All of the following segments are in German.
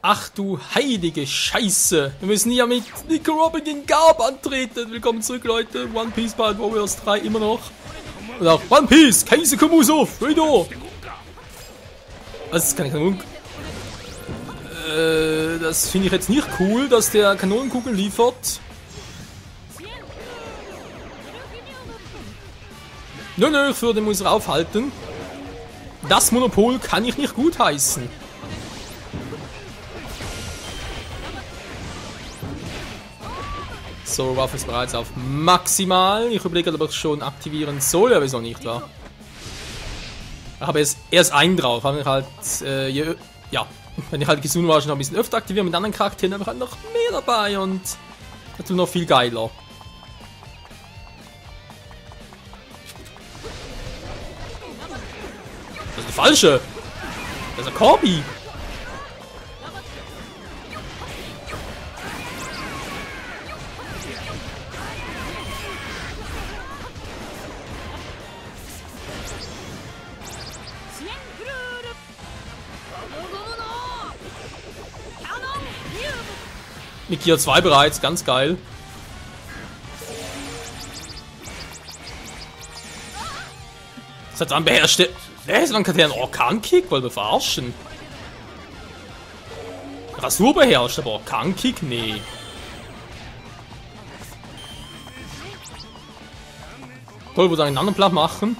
Ach du heilige Scheiße. Wir müssen ja mit Nico Robin gegen Garb antreten. Willkommen zurück, Leute. One Piece Pirate Warriors 3 immer noch. Und auch One Piece, Kaiser Komuso, Fredo. Das ist keine Kanonenkugel. Das finde ich jetzt nicht cool, dass der Kanonenkugeln liefert. Nö, ich würde muss aufhalten. Das Monopol kann ich nicht gutheißen. So, Waffe ist bereits auf maximal. Ich überlege, ob ich schon aktivieren soll, aber wieso nicht, wa? Ich habe jetzt erst einen drauf. Habe ich halt, ja, wenn ich halt Kizuna noch ein bisschen öfter aktiviere mit anderen Charakteren, habe ich halt noch mehr dabei und das tut noch viel geiler. Das ist der falsche. Das ist der Corby. Mit Gear 2 bereits, ganz geil. Das hat dann beherrschte. Wann kann der einen Orkan-Kick? Wollen wir verarschen? Rasur beherrscht, aber Orkan-Kick? Nee. Toll, wo wir einen anderen Plan machen.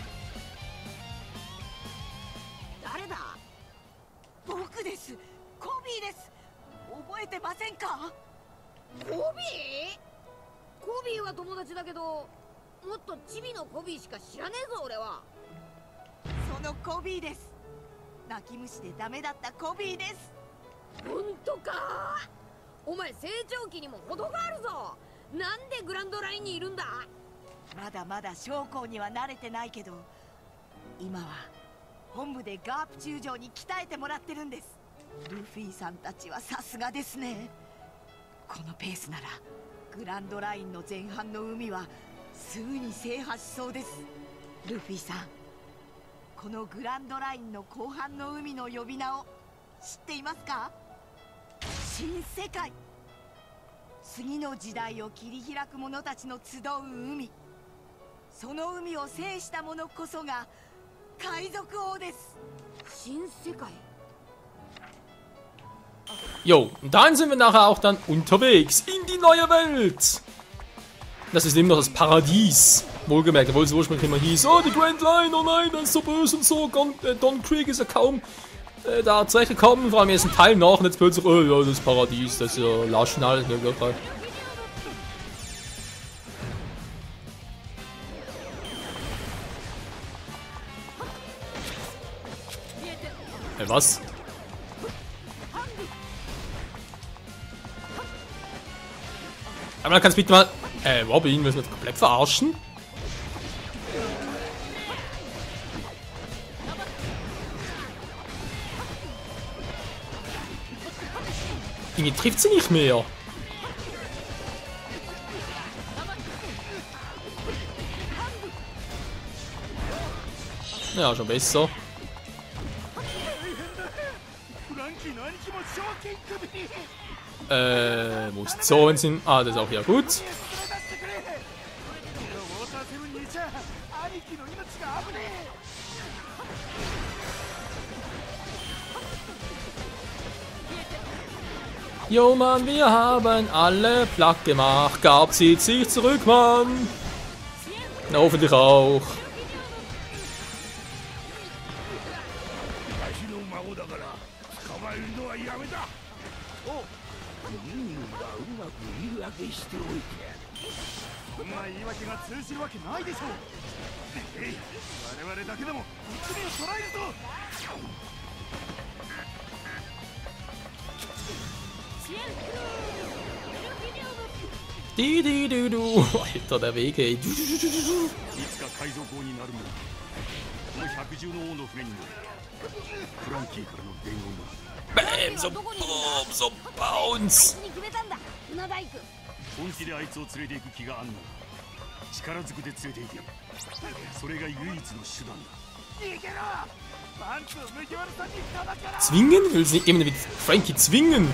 Jo, und dahin sind wir nachher auch dann unterwegs in die neue Welt. Das ist eben noch das Paradies. Wohlgemerkt, obwohl es ursprünglich immer hieß, oh, die Grand Line, oh nein, das ist so böse und so. Don Krieg ist ja kaum da zurechtgekommen, vor allem jetzt ein Teil nach und jetzt plötzlich, oh ja, das Paradies, das ist ja Laschnall, ne, wirklich. Was? Aber dann kannst du bitte mal. Robin, müssen wir jetzt komplett verarschen? Irgendwie trifft sie nicht mehr. Ja, schon besser. Wo ist so, wenn sie. Ah, das ist auch ja gut. Jo, Mann, wir haben alle platt gemacht. Garb zieht sich zurück, Mann. Na, hoffentlich auch. Du. Alter, der Weg, ey. Bam, so boom, so bounce. 本気であいつを連れて行く気があんなら力ずくで連れて行け。それが唯一の手段だ。逃げろ。Zwingen? Will sie jemanden mit Frankie zwingen?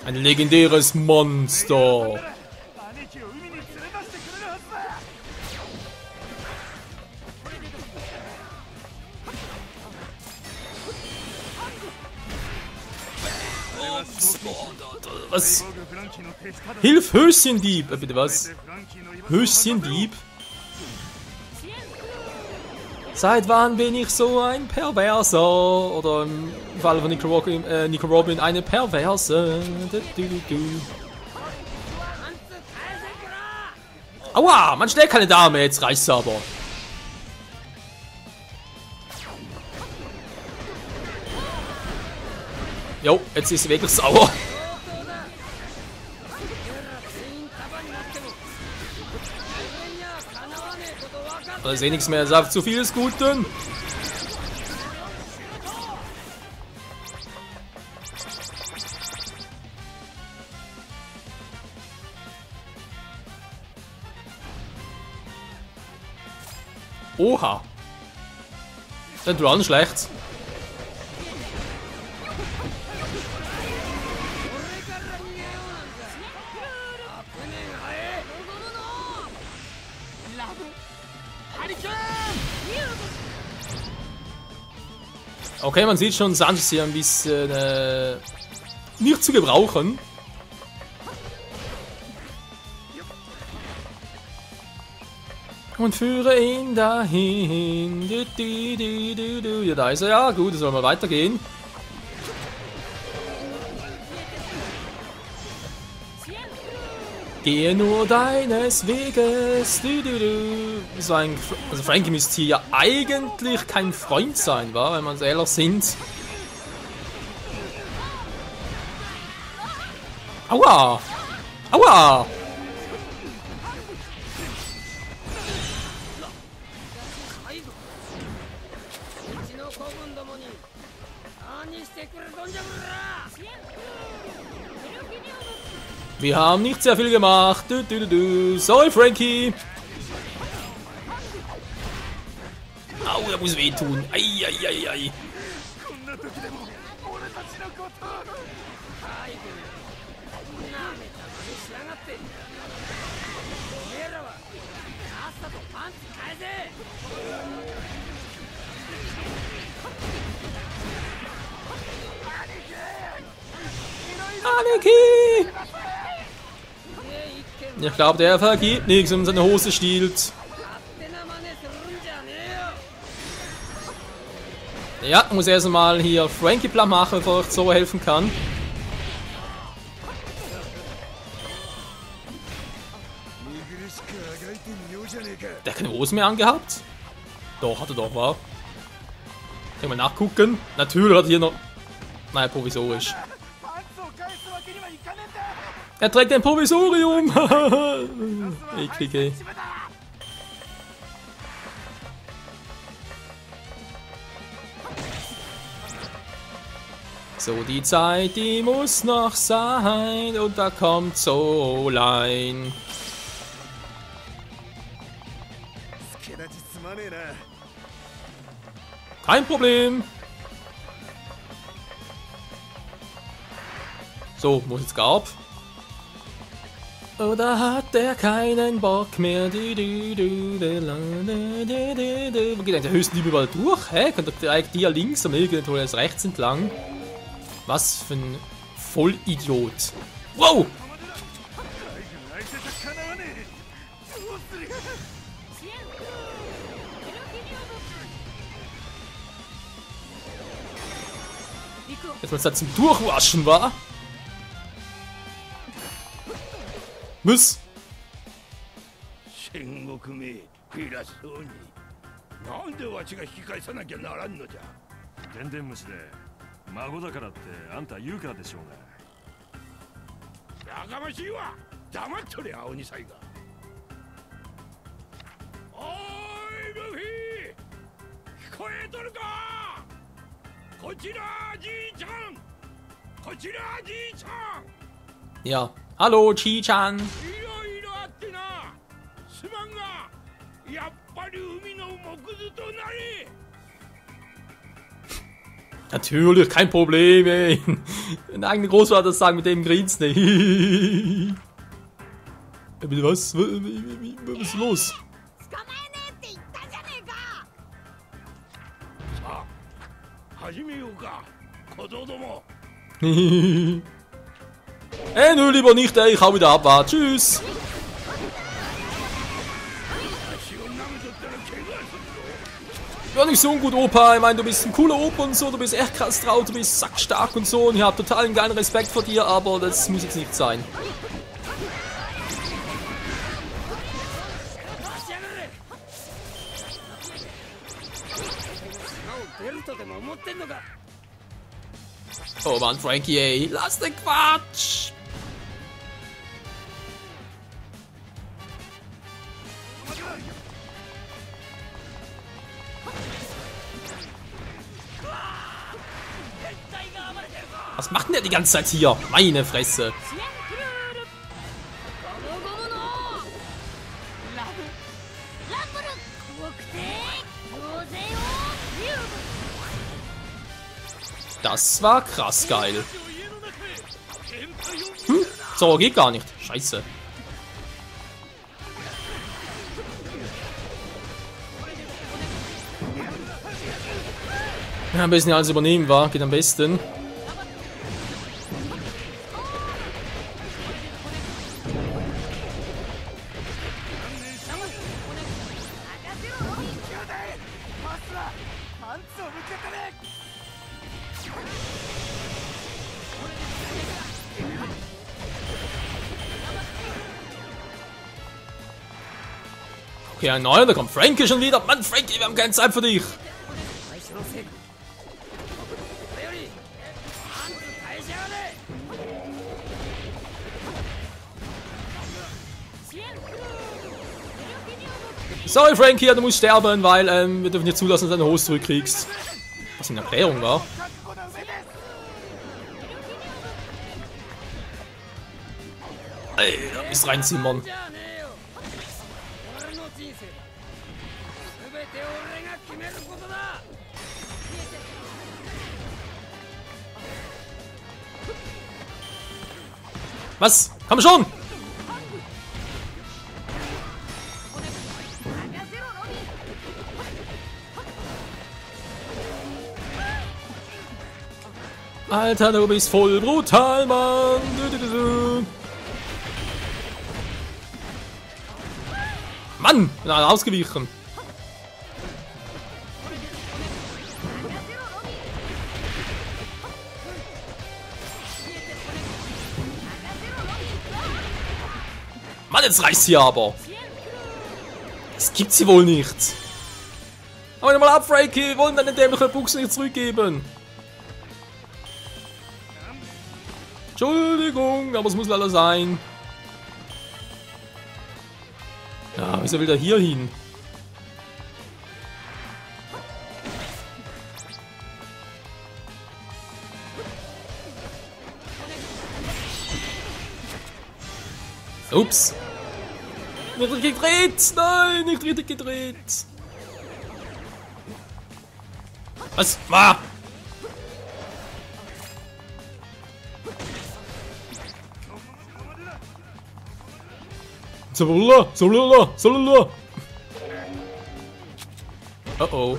Ein legendäres Monster. Was? Hilf, Höschendieb! Bitte was? Höschendieb? Seit wann bin ich so ein Perverser? Oder im Fall von Nico Robin eine Perverse. Aua! Man stellt keine Dame, jetzt reicht's aber. Jo, jetzt ist sie wirklich sauer. Da ist eh nichts mehr, sagt zu viel des Guten. Oha. Der Run schlecht. Okay, man sieht schon, Sanji ist hier ein bisschen nicht zu gebrauchen. Und führe ihn dahin. Ja, da ist er. Ja, gut, soll mal weitergehen. Gehe nur deines Weges. So ein, also Frankie müsste hier ja eigentlich kein Freund sein, wa? Wenn man es ehrlich sind. Aua! Aua! Wir haben nicht sehr viel gemacht. Sorry, Frankie. Au, er muss wehtun. Eieiei. Aniki! Ich glaube, der vergibt nichts, wenn man seine Hose stiehlt. Ja, muss erst mal hier Frankie platt machen, bevor ich so helfen kann. Der hat keine Hose mehr angehabt? Doch, hat er doch, wa? Kann mal nachgucken. Natürlich hat er hier noch... Nein, provisorisch. Er trägt ein Provisorium! Eklige. So, die Zeit, die muss noch sein. Und da kommt Solein. Kein Problem. So, muss jetzt Garb. Oder hat der keinen Bock mehr? Wo geht eigentlich der höchste Liebe überall durch? Hä? Könnt ihr eigentlich hier links am irgendwo jetzt rechts entlang? Was für ein Vollidiot. Wow! Jetzt mal zum Durchwaschen, war? Was? 戦国名偉そうになんでわしが引き返さなきゃならんのじゃ天然虫で孫だからってあんた言うからでしょうがやかましいわ黙っとれ青二歳がおーいルフィ聞こえとるかこちらじいちゃんこちらじいちゃん Ja, Hallo, Chi-Chan. Natürlich, kein Problem, ey. Mein eigener Großvater sagen, mit dem grinst nicht. Bitte was? Was ist los? Nö, lieber nicht, ey. Ich hau wieder ab. Warte. Tschüss. Ja, nicht so ein gut Opa. Ich meine, du bist ein cooler Opa und so. Du bist echt krass drauf. Du bist sackstark und so. Und ich habe total einen geilen Respekt vor dir. Aber das muss jetzt nicht sein. Oh Mann, Frankie, ey. Lass den Quatsch. Was macht denn der die ganze Zeit hier? Meine Fresse. Das war krass geil. So, geht gar nicht. Scheiße. Ja, ein bisschen alles übernehmen war. Geht am besten. Okay, ein neuer, da kommt Frankie schon wieder. Mann, Frankie, wir haben keine Zeit für dich. Sorry, Frankie, du musst sterben, weil wir dürfen nicht zulassen, dass du deine Hose zurückkriegst. Was eine Erklärung war. Ey, da ist reinzimmern. Was? Komm schon! Alter, du bist voll brutal, Mann! Mann! Bin ausgewichen! Mann, jetzt reißt sie aber! Das gibt's hier wohl nicht! Aber mal ab, Frankie! Wir wollen deine dämliche Buchse nicht zurückgeben! Entschuldigung, aber es muss leider sein. Ja, wieso will der hier hin? Ups. Nicht richtig gedreht! Nein, nicht richtig gedreht! Was? Ah! Salala. Oh.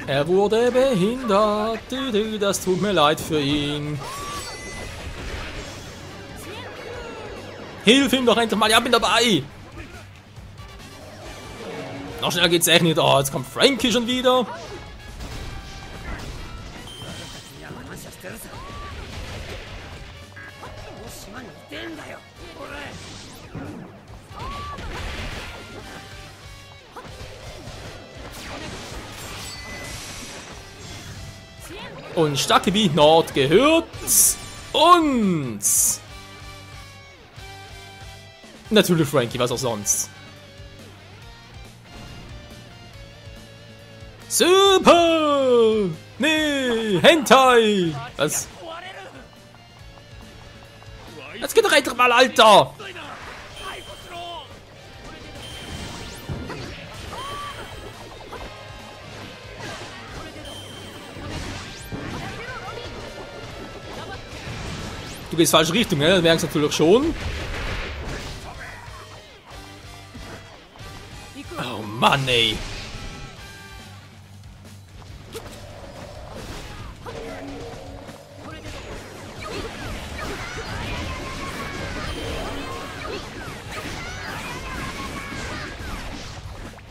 Er wurde behindert. Das tut mir leid für ihn. Hilf ihm doch endlich mal. Ja, bin dabei. Noch schneller geht's echt nicht. Oh, jetzt kommt Frankie schon wieder. Und Stadtgebiet Nord gehört uns. Natürlich Frankie, was auch sonst. Super! Nee, Hentai! Was? Jetzt geht doch mal, Alter! Du gehst falsche Richtung, ne? Das merkst du natürlich schon. Oh Mann, ey.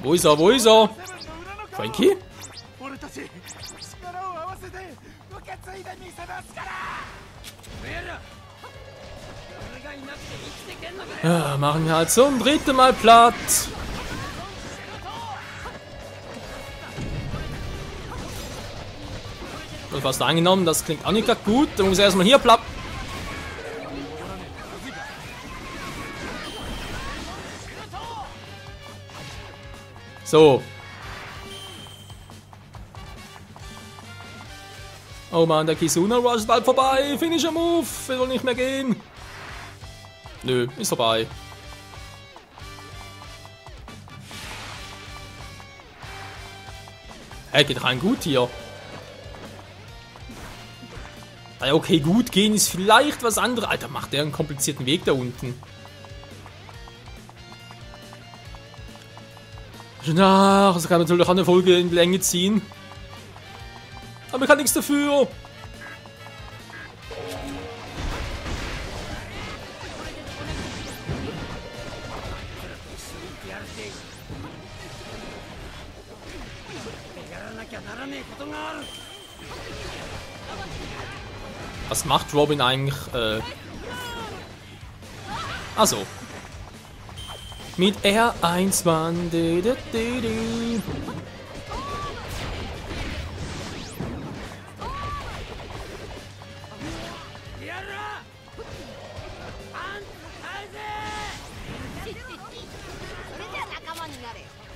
Wo ist er? Wo ist er? Frankie? Ja, machen wir halt zum dritten Mal platt. Und fast angenommen, das klingt auch nicht gerade gut. Dann muss er erstmal hier platt. So. Oh Mann, der Kizuna Rush ist bald vorbei. Finisher Move. Will wohl nicht mehr gehen. Nö, ist vorbei. Hey, geht rein gut hier. Ja, okay, gut gehen ist vielleicht was anderes. Alter, macht der einen komplizierten Weg da unten. Ach, das kann natürlich auch eine Folge in die Länge ziehen. Aber ich kann nichts dafür. Was macht Robin eigentlich? Also. Mit R1 Mann.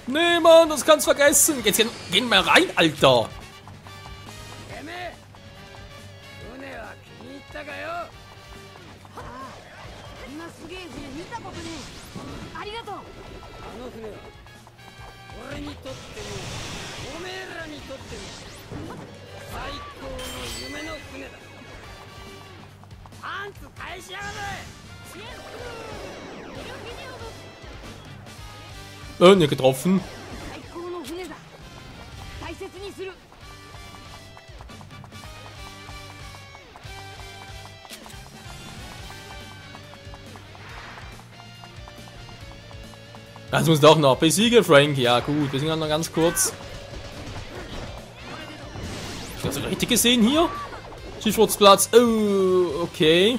Nee, Mann, das kannst vergessen. Jetzt gehen wir rein, Alter. Nicht getroffen. Das muss doch noch besiegen, Frank. Ja gut, wir sind ja noch ganz kurz. Hast du richtig gesehen hier? Schifffahrtsplatz. Oh, okay.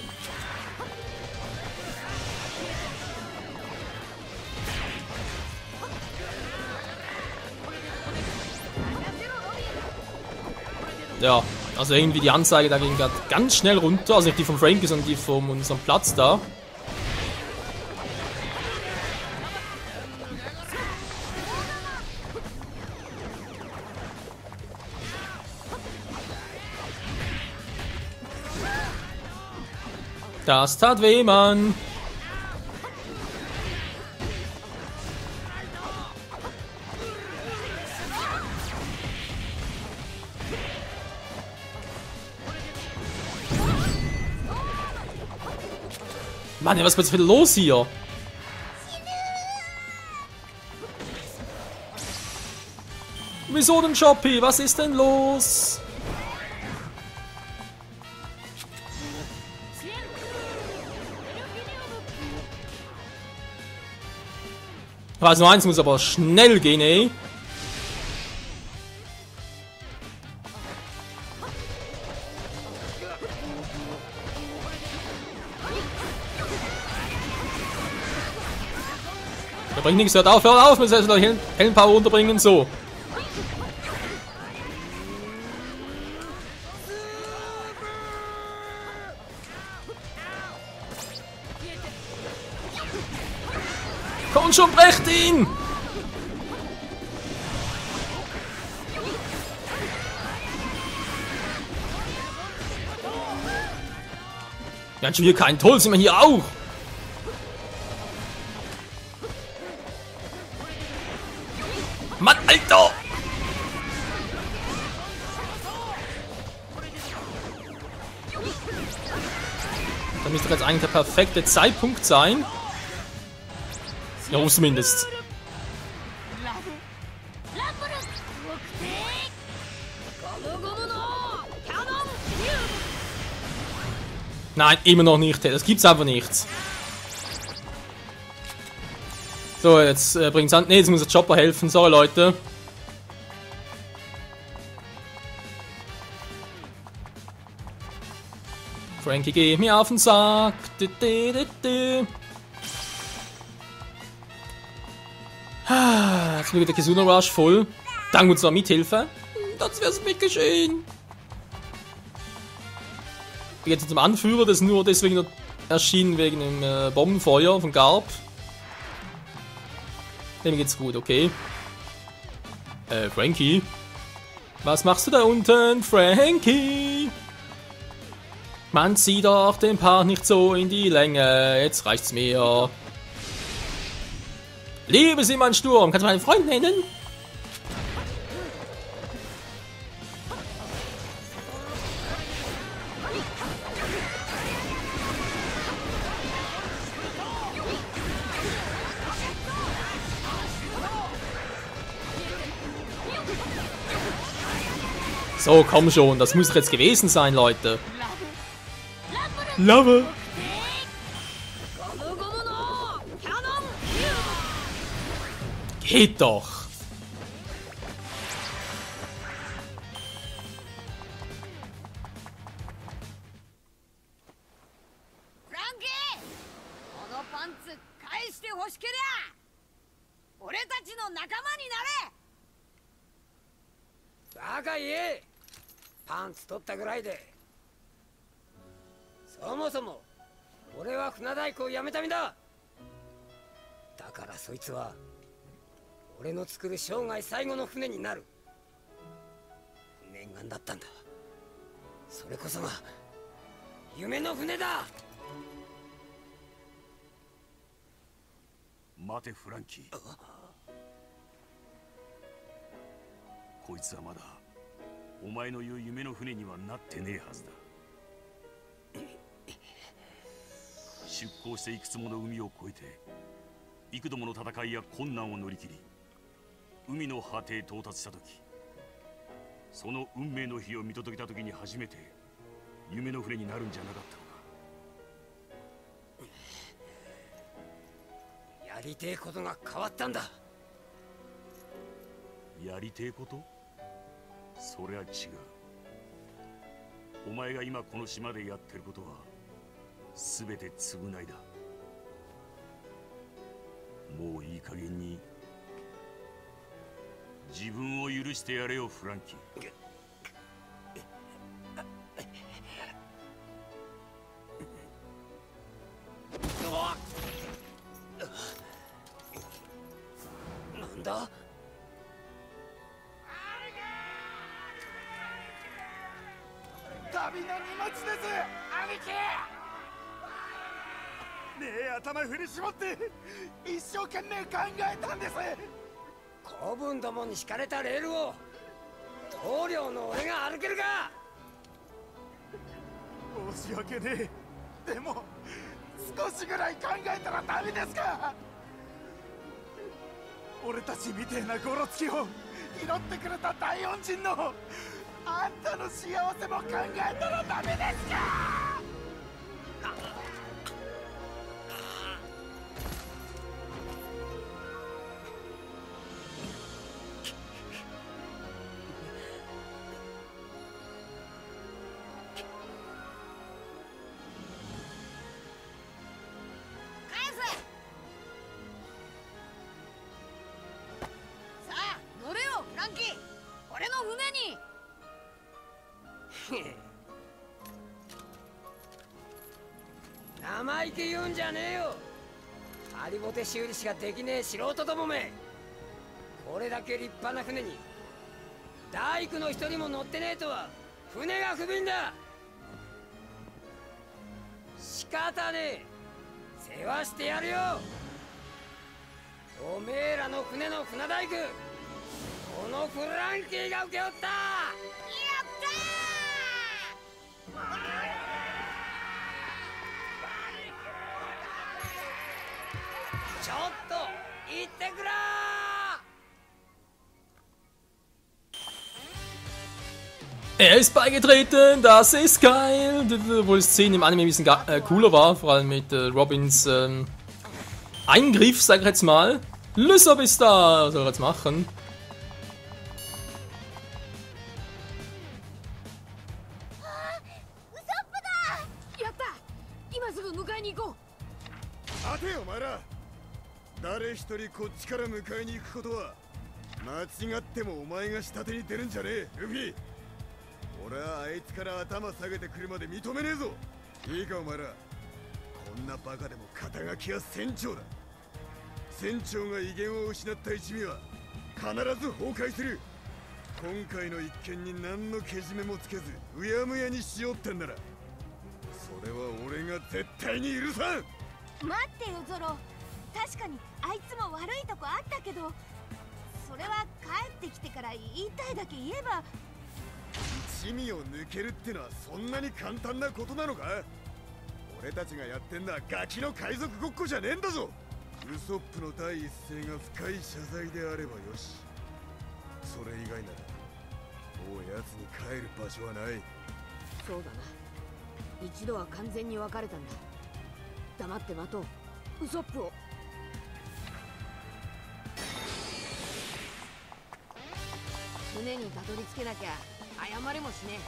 Ja, also irgendwie die Anzeige da ging gerade ganz schnell runter. Also nicht die von Frankie, sondern die von unserem Platz da. Das tat weh, Mann. Mann, was ist jetzt wieder los hier? Wieso denn, Shoppy? Was ist denn los? Phase 1 muss aber schnell gehen, ey. Da bringt nichts, hört auf, wir müssen erst noch Heldenpower runterbringen, so. Komm schon, brecht ihn! Wir haben schon wieder keinen Toll, sind wir hier auch. Mann, Alter! Da müsste jetzt eigentlich der perfekte Zeitpunkt sein. Ja, zumindest. Nein, immer noch nicht. Das gibt's einfach nicht. So, jetzt bringt's an. Ne, jetzt muss der Chopper helfen. Sorry, Leute. Frankie, geh mir auf den Sack. Jetzt wird der Kizuna Rush voll. Dank unserer Mithilfe. Das wär's mit geschehen. Jetzt zum Anführer, das ist nur deswegen erschienen wegen dem Bombenfeuer von Garb. Dem geht's gut, okay. Frankie. Was machst du da unten, Frankie? Man zieht doch den Part nicht so in die Länge. Jetzt reicht's mir. Liebe Sie, mein Sturm. Kannst du meinen Freund nennen? So, komm schon. Das muss doch jetzt gewesen sein, Leute. Love. Geht doch. Frankie! このパンツ返して欲しけりゃ俺たちの仲間になれ。バカ言え。パンツ取ったぐらいで。そもそも俺は船大工を辞めた身だ。だからそいつは俺の作る生涯最後の船になる念願だったんだ。それこそが夢の船だ。待てフランキー。こいつはまだお前の言う夢の船にはなってねえはずだ。出港していくつもの海を越えて幾度もの戦いや困難を乗り切り海の果てへ到達した時、その運命の日を見届けた時に初めて夢の船になるんじゃなかったのか。やりてえことが変わったんだ。やりてえこと？そりゃ違う。お前が今この島でやってることは全て償いだ。もういい加減に自分を許してやれよフランキー。なんだ？旅の荷物です、兄貴。ねえ、頭振り絞って一生懸命考えたんです。子分どもに敷かれたレールを棟梁の俺が歩けるか。申し訳ねえ。でも少しぐらい考えたらダメですか。俺たちみてえなゴロつきを拾ってくれた大恩人のあんたの幸せも考えたらダメですか。生意気言うんじゃねえよ。ハリボテ修理しかできねえ素人どもめ。これだけ立派な船に大工の一人も乗ってねえとは船が不憫だ。し仕方ねえ。世話してやるよ。おめえらの船の船大工、このフランキーが請け負った。ちょっと行ってくらEr ist beigetreten, das ist geil. Obwohl die Szene im Anime ein bisschen cooler war, vor allem mit Robins Eingriff, sag ich jetzt mal. Lysop ist da, was soll er jetzt machen? 待てよお前ら。誰一人こっちから迎えに行くことは間違ってもお前が下手に出るんじゃねえ、ルフィ。俺はあいつから頭下げてくるまで認めねえぞ。いいかお前ら、こんなバカでも肩書きは船長だ。船長が威厳を失った一味は必ず崩壊する。今回の一件に何のけじめもつけずうやむやにしようってんなら、それは俺が絶対に許さん。待ってよゾロ、確かにあいつも悪いとこあったけど、それは帰ってきてから言いたいだけ言えば。一味を抜けるってのはそんなに簡単なことなのか。俺たちがやってんのはガキの海賊ごっこじゃねえんだぞ。ウソップの第一声が深い謝罪であればよし、それ以外ならもう奴に帰る場所はない。そうだな、一度は完全に別れたんだ。黙って待とう、ウソップを。船にたどり着けなきゃ謝れもしね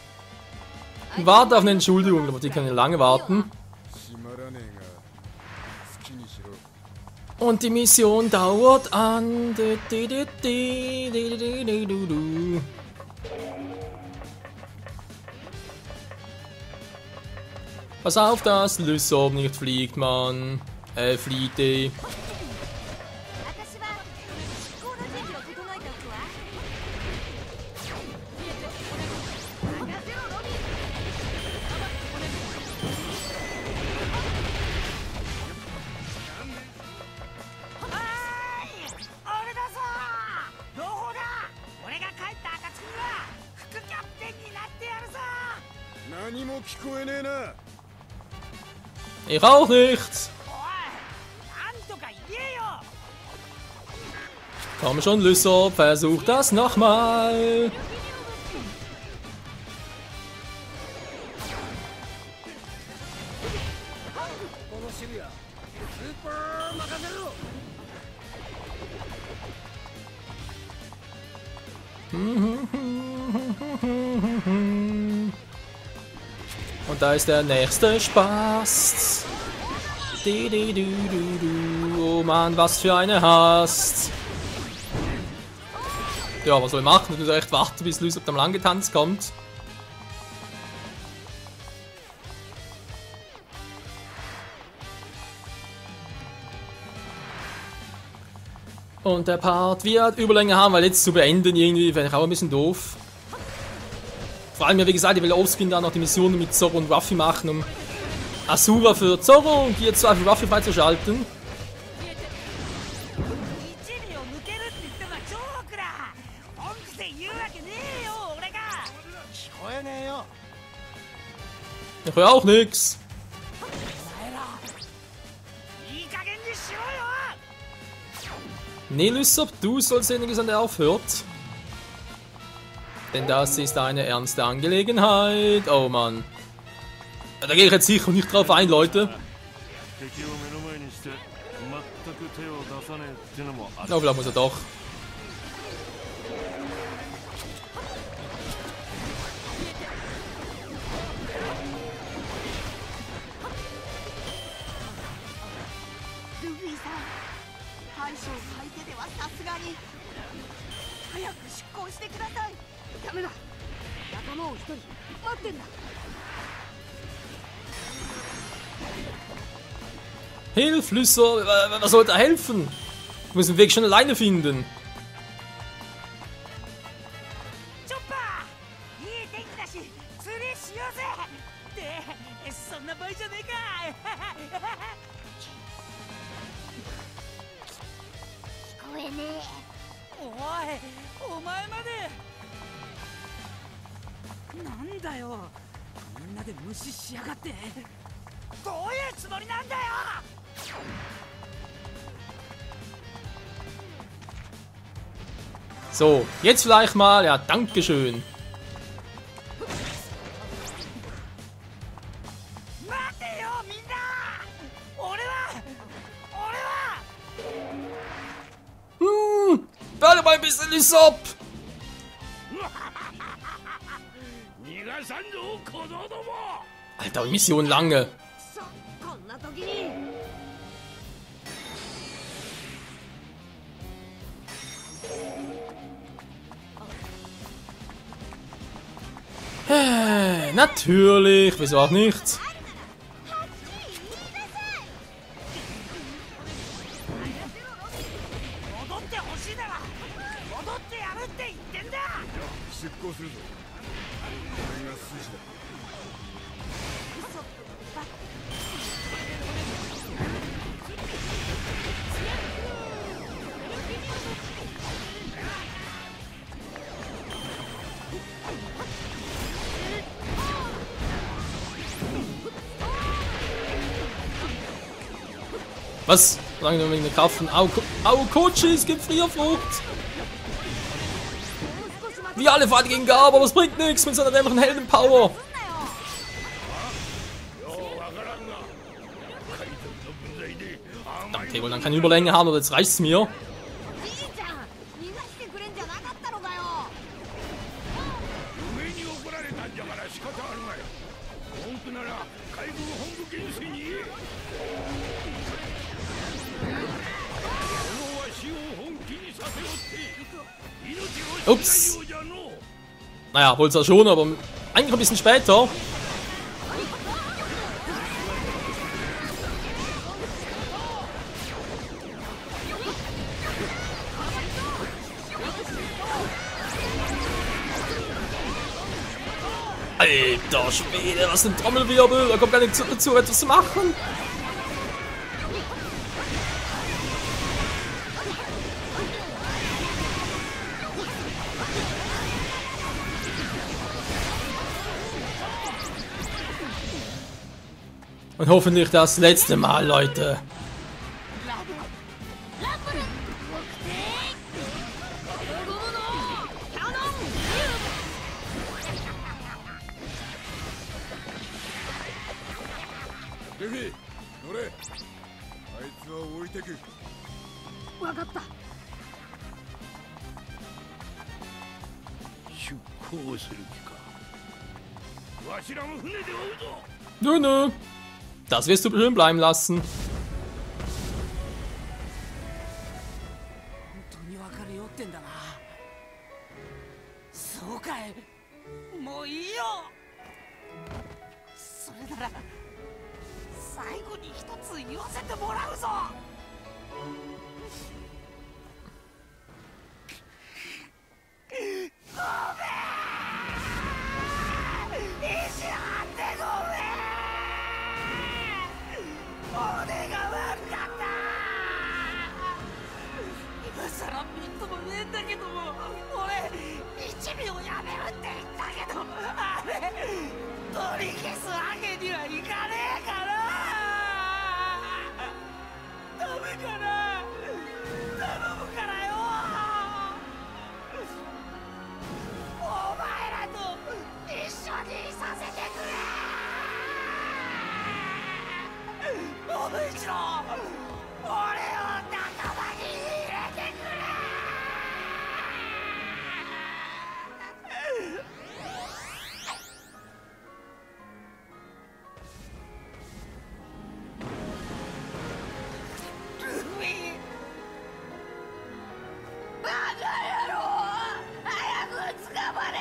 え。 Warte auf eine Entschuldigung, aber die können lange warten. Und die Mission dauert an. Pass auf, dass Lysop nicht fliegt, Mann. Fliete. Ich auch nicht. Komm schon, Lysop, versuch das nochmal. Und da ist der nächste Spaß. Oh Mann, was für eine Hast. Ja, was soll ich machen? Ich muss echt warten, bis Lysop am Langgetanz kommt. Und der Part wird Überlänge haben, weil jetzt zu beenden irgendwie wäre ich auch ein bisschen doof. Vor allem, ja, wie gesagt, ich will offscreen da noch die Missionen mit Zoro und Ruffy machen, um Asura für Zoro und die zwei für Ruffy freizuschalten. Ich höre auch nix. Nee, Lysop, du sollst derjenige sein, der aufhört. Denn das ist eine ernste Angelegenheit. Oh Mann. Da gehe ich jetzt sicher nicht drauf ein, Leute. Oh, vielleicht muss er doch. Hilf, Lysop! Was soll da helfen? Ich muss den Weg schon alleine finden. いお前までなんだよみんなで無視しやがってどういうつもりなんだよ。 So, jetzt vielleicht mal, ja, Dankeschön. 待てよみんな俺は Warte mal ein bisschen die Sop. 逃がさんぞ小僧ども。 Alter, Mission lange. そこんな時に Natürlich, wieso auch nicht? 戻ってほしいなら戻ってやるって言ってんだ。出航するぞ。これが筋だ。 Was? Solange du wegen der Kraft von Aokochis Gefrierfrucht. Wir alle fahren gegen Gab, aber es bringt nichts mit seiner dämmeren Heldenpower. Verdammt, der will dann keine Überlänge haben oder jetzt reicht's mir. じいちゃん逃がしてくれんじゃなかったのかよ。上に怒られたんじゃから仕方あるまい。文句なら海軍本部元帥に言え。このわしを本気にさせろって命を失うようじゃの。 Naja, wohl zwar schon, aber eigentlich ein bisschen später. Alter Schwede, was ein Trommelwirbel, da kommt gar nichts dazu, etwas zu machen. Und hoffentlich das letzte Mal, Leute.ルフィ、乗れ。あいつは置いてく。わかった。出航する気か。わしらも船で追うぞ。 Nö, nö. Das wirst du schön bleiben lassen. 本当に別れようってんだな。そうかい。もういいよ。それなら最後に一つ言わせてもらうぞ。ごめん。意地張ってごめん。 俺が悪かった今さらみっともねえんだけども俺1秒やめるって言ったけどあれ取り消すわけにはいかねえからダメかな頼むからよお前らと一緒にいさせてくれ もう一度俺を仲間に入れてくれ ルフィバカ野郎早く捕まれ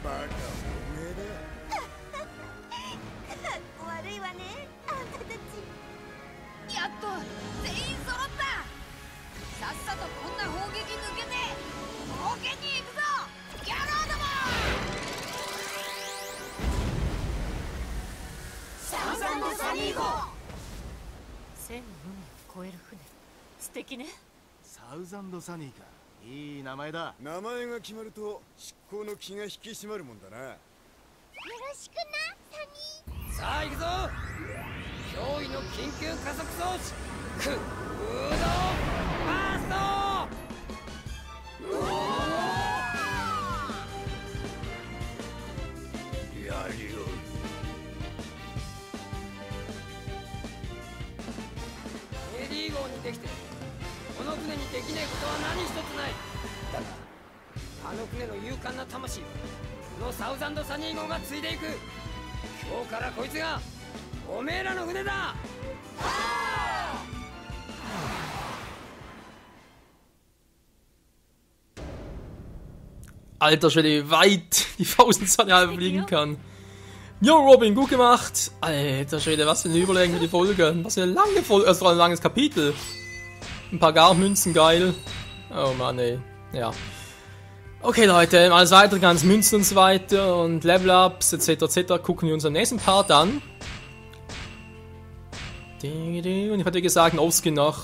バカおめえだ。 かっこ悪いわねあんたたち。やっと全員揃った。さっさとこんな砲撃抜けて冒険に行くぞギャローども。サウザンドサニー号。1000の海を越える船素敵ね。サウザンドサニーか。いい名前だ。名前が決まると執行の気が引き締まるもんだな。よろしくなサニー。さあ行くぞ。脅威の緊急加速装置クードファースト。やりよメリー号にできてこの船にできねえことは何一つない。だがあの船の勇敢な魂をこのサウザンドサニー号が継いでいく。今日からこいつがおめえらの船だ。Alter Schwede, wie weit die Faustenzahne halb fliegen kann. Jo, Robin, gut gemacht. Alter Schwede, was für eine Überlegung für die Folge. Was für eine lange Folge, also ein langes Kapitel. Ein paar Garmünzen, geil. Oh Mann, ey. Ja. Okay, Leute, alles weitere, ganz Münzen und so weiter und Level-Ups etc. gucken wir uns am nächsten Part an. Und ich hatte gesagt, Offscreen noch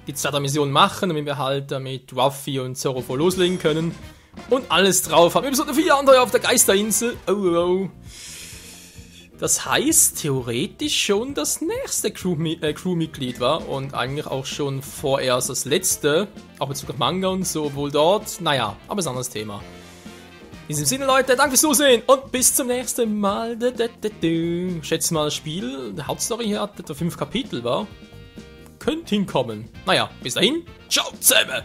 die zweite Mission machen, damit wir halt mit Ruffy und Zoro voll loslegen können. Und alles drauf haben. Episode 4 Abenteuer auf der Geisterinsel. Oh. Das heißt, theoretisch schon das nächste Crewmitglied war. Und eigentlich auch schon vorerst das letzte. Auch Bezug auf Manga und so. Obwohl dort, naja, aber ist ein anderes Thema. In diesem Sinne, Leute, danke fürs Zusehen. Und bis zum nächsten Mal. Ich schätze mal, das Spiel, die Hauptstory hier hat etwa 5 Kapitel, war. Könnte hinkommen. Naja, bis dahin. Ciao zusammen.